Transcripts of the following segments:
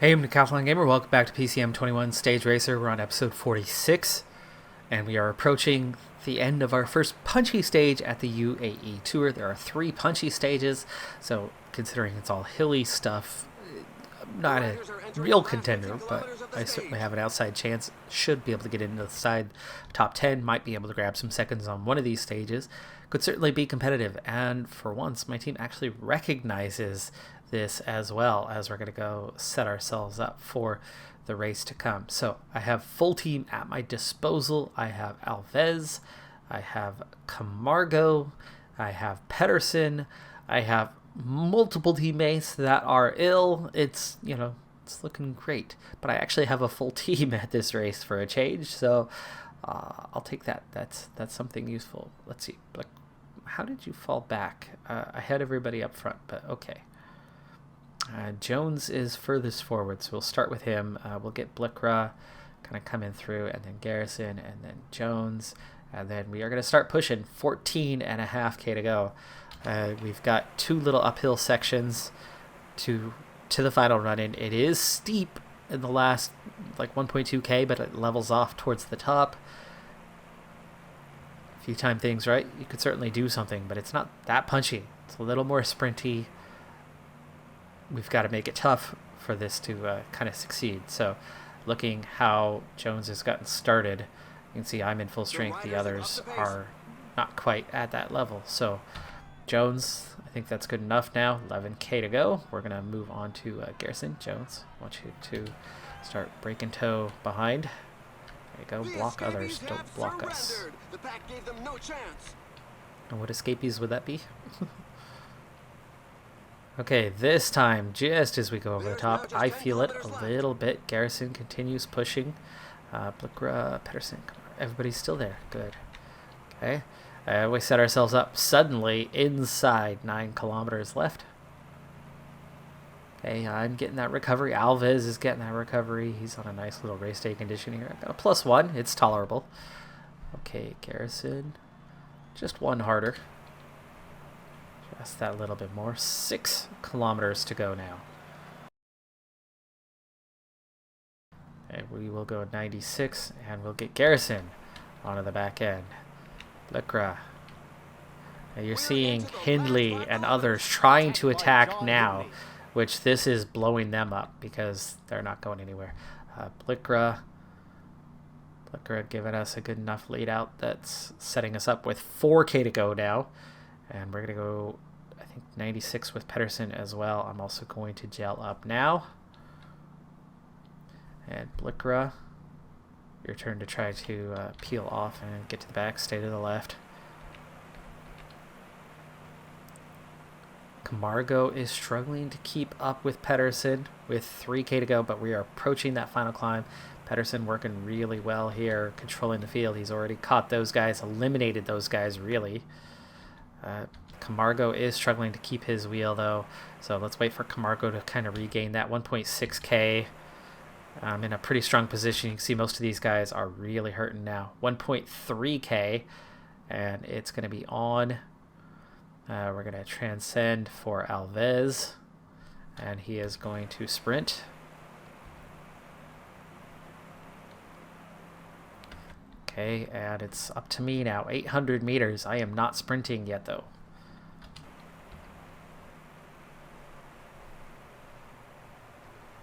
Hey, I'm Decathlon Gamer. Welcome back to PCM21 Stage Racer. We're on episode 46, and we are approaching the end of our first punchy stage at the UAE Tour. There are 3 punchy stages, so considering it's all hilly stuff, I'm not a real contender, but I certainly have an outside chance. Should be able to get into the side top 10, might be able to grab some seconds on one of these stages. Could certainly be competitive, and for once, my team actually recognizes this as well, as we're going to go set ourselves up for the race to come. So I have full team at my disposal. I have Alves, I have Camargo, I have Pedersen, I have multiple teammates that are ill. It's looking great, but I actually have a full team at this race for a change, so I'll take that. That's something useful. Let's see, like, how did you fall back? I had everybody up front, but okay. Jones is furthest forward, so we'll start with him. We'll get Blickra kind of coming through, and then Garrison, and then Jones, and then we are going to start pushing. 14.5K to go. We've got 2 little uphill sections to the final run-in. It is steep in the last like 1.2K, but it levels off towards the top. If you time things right, you could certainly do something, but it's not that punchy. It's a little more sprinty. We've got to make it tough for this to kind of succeed. So looking how Jones has gotten started, you can see I'm in full strength. The others are not quite at that level. So Jones, I think that's good enough now. 11K to go. We're going to move on to Garrison. Jones, I want you to start breaking toe behind. There you go. Block others. Don't block us. And what escapees would that be? Okay, this time, just as we go over the top, I feel it a little bit. Garrison continues pushing. Blickra, Pedersen, everybody's still there. Good. Okay. We set ourselves up suddenly inside 9 kilometers left. Okay, I'm getting that recovery. Alves is getting that recovery. He's on a nice little race day condition here. I've got a +1. It's tolerable. Okay, Garrison. Just 1 harder. Just that little bit more. 6 kilometers to go now. Okay, we will go 96, and we'll get Garrison onto the back end. Blickra. You're seeing Hindley and others trying to attack now, which this is blowing them up because they're not going anywhere. Blickra giving us a good enough lead out. That's setting us up with 4K to go now. And we're going to go, I think, 96 with Pedersen as well. I'm also going to gel up now. And Blickra, your turn to try to peel off and get to the back. Stay to the left. Camargo is struggling to keep up with Pedersen with 3K to go, but we are approaching that final climb. Pedersen working really well here, controlling the field. He's already caught those guys, eliminated those guys, really. Camargo is struggling to keep his wheel, though, so let's wait for Camargo to kind of regain that 1.6K. I'm in a pretty strong position. You can see most of these guys are really hurting now. 1.3K, and it's going to be on. We're going to transcend for Alves, and he is going to sprint. Okay, and it's up to me now. 800 meters. I am not sprinting yet, though.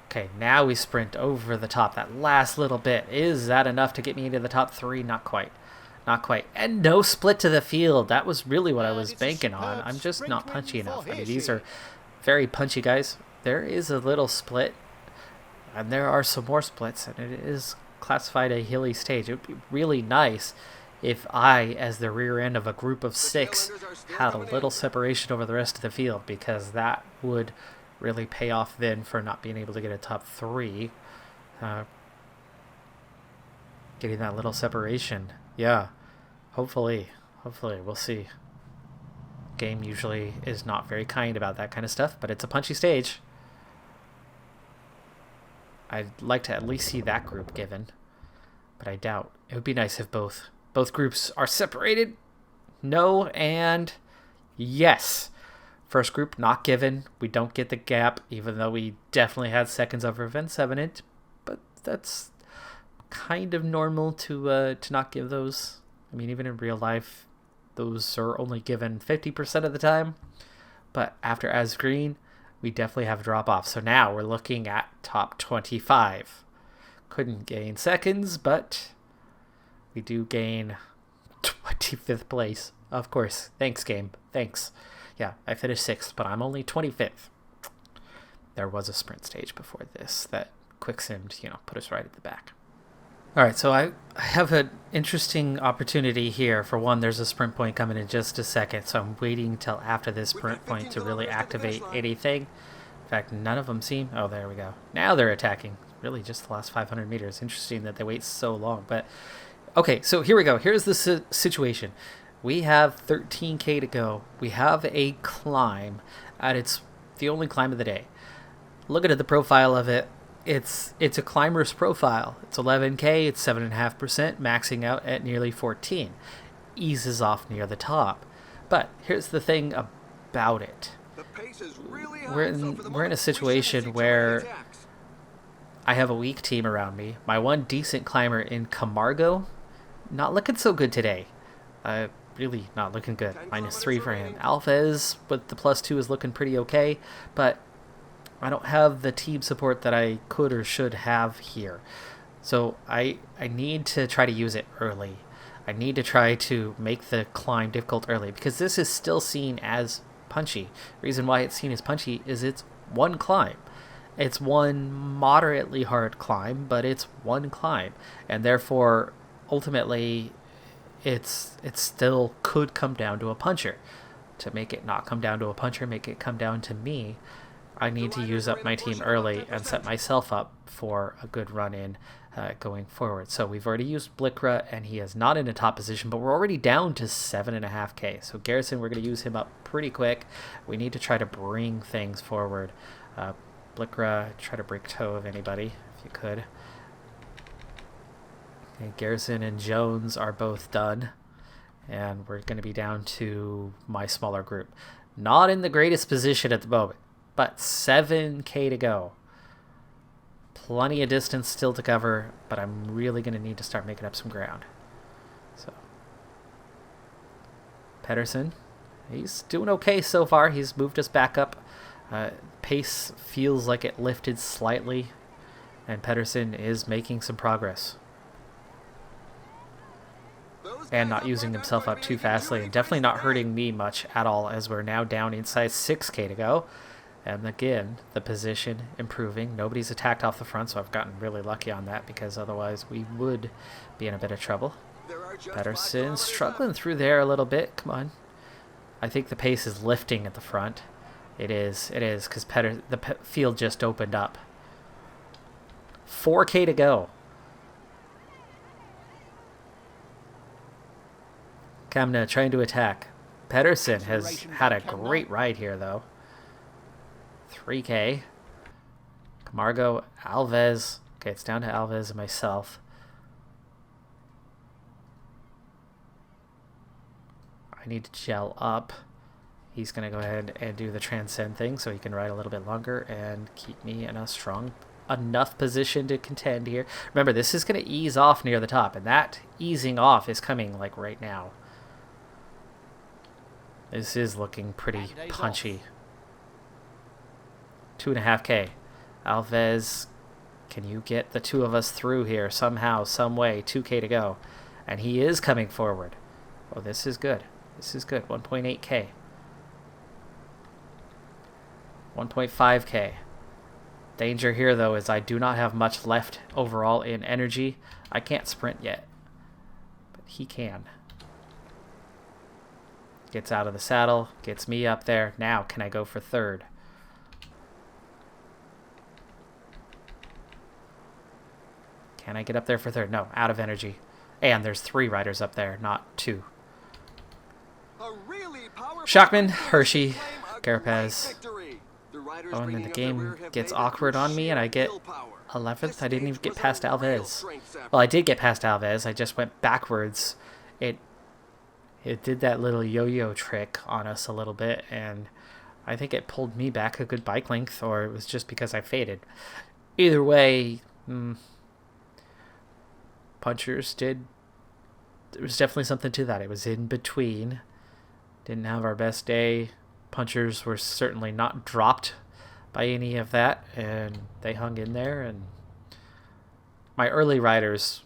Okay, now we sprint over the top. That last little bit. Is that enough to get me into the top 3? Not quite. Not quite. And no split to the field. That was really what I was banking on. I'm just not punchy enough. I mean, these are very punchy guys. There is a little split, and there are some more splits, and it is classified a hilly stage. It would be really nice if I, as the rear end of a group of 6, had a little separation over the rest of the field, because that would really pay off then for not being able to get a top 3. Getting that little separation. Yeah, hopefully we'll see. Game usually is not very kind about that kind of stuff, but it's a punchy stage. I'd like to at least see that group given, but I doubt. It would be nice if both groups are separated. No, and yes. First group, not given. We don't get the gap, even though we definitely had seconds over event 7 it. But that's kind of normal to not give those. I mean, even in real life, those are only given 50% of the time. But after as green, we definitely have a drop off. So now we're looking at top 25. Couldn't gain seconds, but we do gain 25th place. Of course. Thanks, game. Thanks. Yeah, I finished 6th, but I'm only 25th. There was a sprint stage before this that quick-simmed, put us right at the back. All right, so I have an interesting opportunity here. For one, there's a sprint point coming in just a second, so I'm waiting till after this sprint point to really activate anything. In fact, none of them seem... Oh, there we go. Now they're attacking. Really just the last 500 meters. Interesting that they wait so long, but... Okay, so here we go. Here's the situation. We have 13K to go. We have a climb, and it's the only climb of the day. Looking at the profile of it, it's a climber's profile. It's 11K, it's 7.5%, maxing out at nearly 14. Eases off near the top. But here's the thing about it. We're in a situation where I have a weak team around me. My one decent climber in Camargo, not looking so good today. Really not looking good. -3 for him. Alves with the +2 is looking pretty okay, but I don't have the team support that I could or should have here. So I need to try to use it early. I need to try to make the climb difficult early, because this is still seen as punchy. The reason why it's seen as punchy is it's one climb. It's one moderately hard climb, but it's one climb. And therefore, ultimately, it still could come down to a puncher. To make it not come down to a puncher, make it come down to me, I need to use up my team early and set myself up for a good run-in going forward. So we've already used Blikra, and he is not in a top position, but we're already down to 7.5K. So Garrison, we're going to use him up pretty quick. We need to try to bring things forward. Blikra, try to break toe of anybody, if you could. Okay, Garrison and Jones are both done, and we're going to be down to my smaller group. Not in the greatest position at the moment, but 7K to go. Plenty of distance still to cover, but I'm really going to need to start making up some ground. So, Pedersen, he's doing okay so far. He's moved us back up. Pace feels like it lifted slightly, and Pedersen is making some progress. And not using himself up too fastly, and definitely not hurting me much at all, as we're now down inside 6K to go. And again, the position improving. Nobody's attacked off the front, so I've gotten really lucky on that, because otherwise we would be in a bit of trouble. Pedersen struggling through there a little bit. Come on. I think the pace is lifting at the front. It is, because the field just opened up. 4K to go. Kamna trying to attack. Pedersen has had a great ride here, though. 3K. Camargo, Alves. Okay, it's down to Alves and myself. I need to gel up. He's going to go ahead and do the transcend thing so he can ride a little bit longer and keep me in a strong enough position to contend here. Remember, this is going to ease off near the top, and that easing off is coming like right now. This is looking pretty punchy. 2.5K. Alves, can you get the two of us through here somehow, some way? 2K to go. And he is coming forward. Oh, this is good. This is good. 1.8K. 1.5K. Danger here, though, is I do not have much left overall in energy. I can't sprint yet, but he can. Gets out of the saddle, gets me up there. Now, can I go for third? Can I get up there for third? No, out of energy. And there's 3 riders up there, not 2. Shockman, Hershey, Carapaz. Oh, and then the game gets awkward on me, and I get 11th. I didn't even get past Alves. Well, I did get past Alves. I just went backwards. It did that little yo-yo trick on us a little bit, and I think it pulled me back a good bike length, or it was just because I faded. Either way, punchers did. There was definitely something to that. It was in between. Didn't have our best day. Punchers were certainly not dropped by any of that, and they hung in there. And my early riders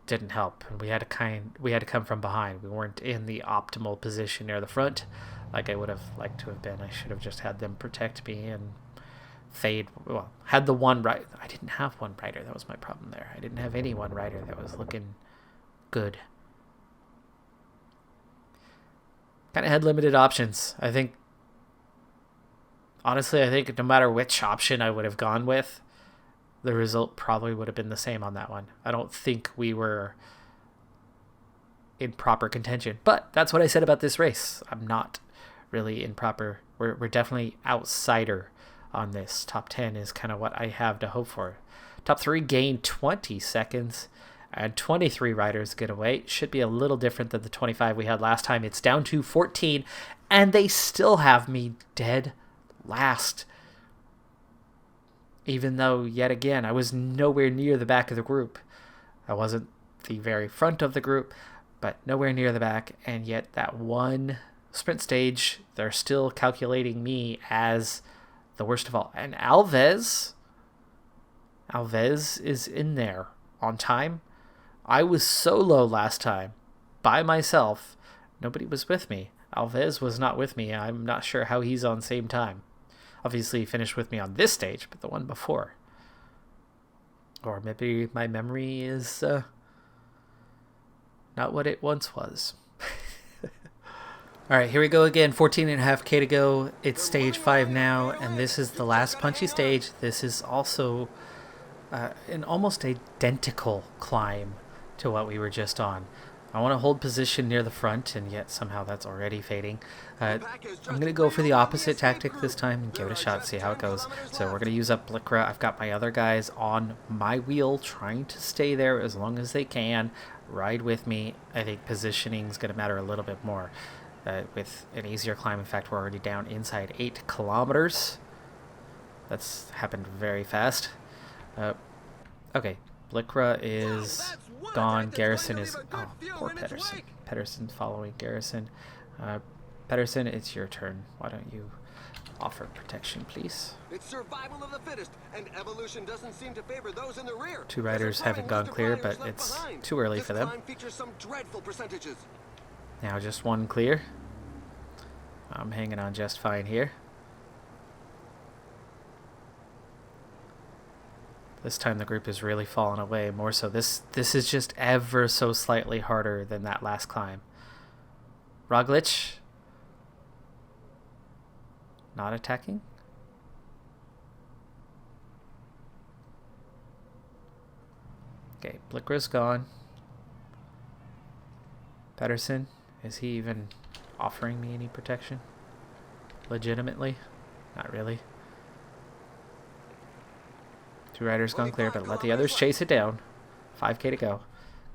didn't help, and we had to come from behind. We weren't in the optimal position near the front, like I would have liked to have been. I should have just had them protect me and fade. Well, had the one right. I didn't have one rider. That was my problem there. I didn't have any one rider that was looking good. Kind of had limited options. Honestly, I think no matter which option I would have gone with, the result probably would have been the same on that one. I don't think we were in proper contention. But that's what I said about this race. I'm not really in proper... We're definitely outsider on this. Top 10 is kind of what I have to hope for. Top 3 gained 20 seconds. And 23 riders get away. Should be a little different than the 25 we had last time. It's down to 14. And they still have me dead last. Even though, yet again, I was nowhere near the back of the group. I wasn't the very front of the group, but nowhere near the back. And yet that one sprint stage, they're still calculating me as the worst of all. And Alves is in there on time. I was solo last time, by myself. Nobody was with me. Alves was not with me. I'm not sure how he's on same time. Obviously, he finished with me on this stage, but the one before. Or maybe my memory is not what it once was. All right, here we go again. 14.5K to go. It's stage 5 now, and this is the last punchy stage. This is also an almost identical climb to what we were just on. I want to hold position near the front, and yet somehow that's already fading. I'm going to go for the opposite tactic this time and give it a shot, see how it goes. So we're going to use up Blikra. I've got my other guys on my wheel trying to stay there as long as they can. Ride with me. I think positioning is going to matter a little bit more with an easier climb. In fact, we're already down inside 8 kilometers. That's happened very fast. Okay, Blikra is gone. Garrison is... Oh, poor Pedersen. Pedersen's following Garrison. Pedersen, it's your turn. Why don't you offer protection, please? It's survival of the fittest, and evolution doesn't seem to favor those in the rear. 2 riders haven't gone clear, but it's too early for them. Some dreadful percentages. Now just 1 clear. I'm hanging on just fine here. This time the group is really falling away more so. This is just ever so slightly harder than that last climb. Roglic. Not attacking. Okay, Blikra's gone. Pedersen, is he even offering me any protection? Legitimately? Not really. 2 riders gone clear, but let the others chase it down. 5K to go.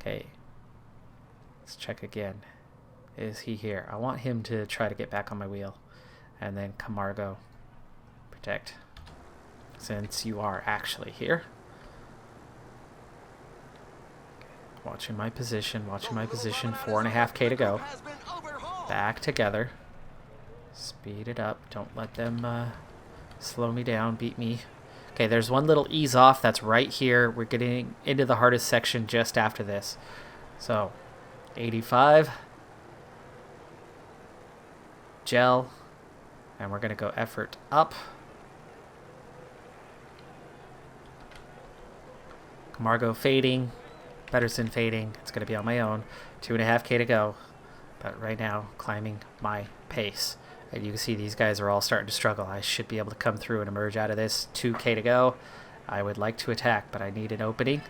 Okay. Let's check again. Is he here? I want him to try to get back on my wheel. And then Camargo. Protect. Since you are actually here. Watching my position. 4.5K to go. Back together. Speed it up. Don't let them slow me down, beat me. Okay, there's one little ease off that's right here. We're getting into the hardest section just after this. So, 85. Gel. And we're going to go effort up. Camargo fading. Pedersen fading. It's going to be on my own. 2.5K to go. But right now, climbing my pace. And you can see these guys are all starting to struggle. I should be able to come through and emerge out of this. 2K to go. I would like to attack, but I need an opening.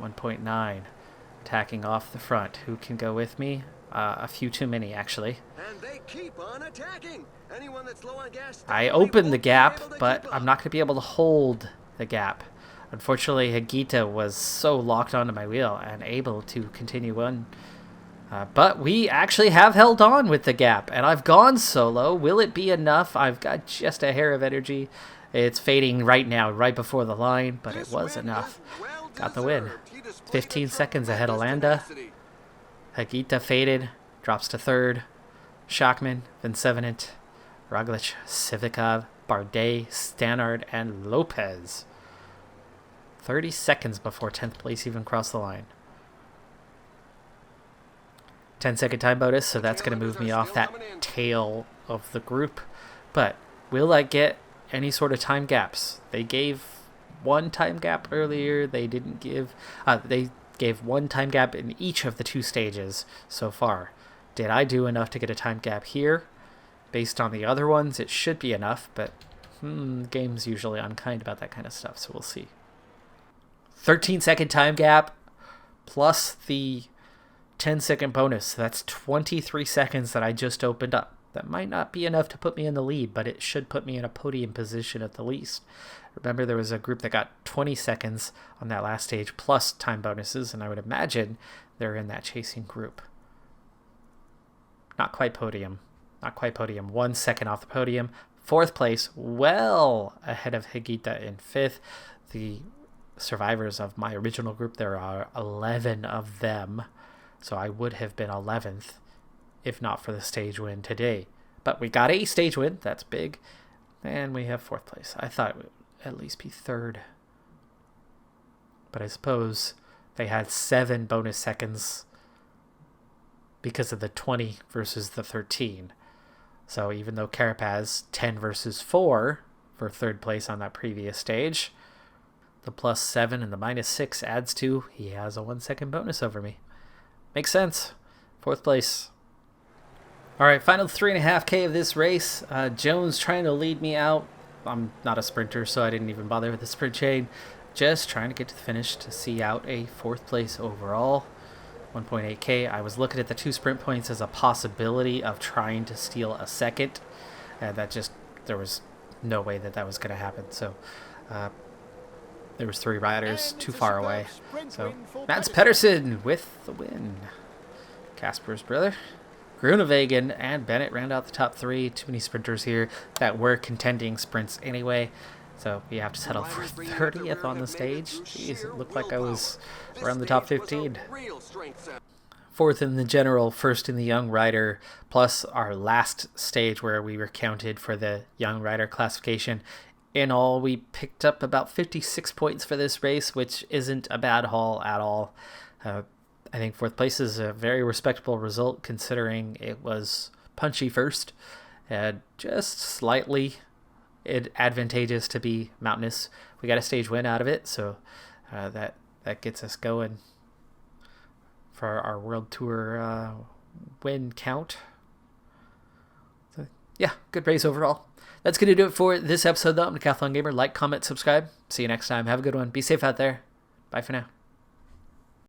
1.9. Attacking off the front. Who can go with me? A few too many, actually. And they keep on attacking. Anyone that's low on gas, I opened the gap, but I'm not going to be able to hold the gap. Unfortunately, Hagita was so locked onto my wheel and able to continue on. But we actually have held on with the gap, and I've gone solo. Will it be enough? I've got just a hair of energy. It's fading right now, right before the line, but it was enough. Got the win. 15 seconds ahead of Landa. Hagita faded, drops to third. Schachman, Vincevenant, Roglic, Civikov, Bardet, Stannard, and Lopez. 30 seconds before 10th place even crossed the line. 10-second time bonus, so that's going to move me off that tail of the group. But will I get any sort of time gaps? They gave one time gap earlier. They didn't give... they gave one time gap in each of the 2 stages so far. Did I do enough to get a time gap here? Based on the other ones, it should be enough, but the game's usually unkind about that kind of stuff, so we'll see. 13-second time gap plus the 10-second bonus. So that's 23 seconds that I just opened up. That might not be enough to put me in the lead, but it should put me in a podium position at the least. Remember, there was a group that got 20 seconds on that last stage plus time bonuses, and I would imagine they're in that chasing group. Not quite podium. Not quite podium. 1 second off the podium. 4th place, well ahead of Hagita in 5th. The survivors of my original group, there are 11 of them. So I would have been 11th if not for the stage win today. But we got a stage win. That's big. And we have 4th place. I thought it would at least be 3rd. But I suppose they had 7 bonus seconds because of the 20 versus the 13. So even though Carapaz 10 versus 4 for 3rd place on that previous stage, the plus 7 and the minus 6 adds to he has a 1 second bonus over me. Makes sense. 4th place. All right, final 3.5K of this race. Jones trying to lead me out. I'm not a sprinter, so I didn't even bother with the sprint chain. Just trying to get to the finish to see out a 4th place overall. 1.8K. I was looking at the 2 sprint points as a possibility of trying to steal a 2nd. There was no way that was going to happen. So there was 3 riders too far away. So Mads Pedersen with the win. Casper's brother. Groenewegen and Bennett round out the top 3. Too many sprinters here that were contending sprints anyway. So we have to settle for 30th on the stage. Jeez, it looked like I was around the top 15. 4th in the general, 1st in the young rider, plus our last stage where we were counted for the young rider classification. In all, we picked up about 56 points for this race, which isn't a bad haul at all. I think 4th place is a very respectable result considering it was punchy first and just slightly advantageous to be mountainous. We got a stage win out of it, so that gets us going for our World Tour win count. So, yeah, good race overall. That's going to do it for this episode, though. I'm Decathlon Gamer. Like, comment, subscribe. See you next time. Have a good one. Be safe out there. Bye for now.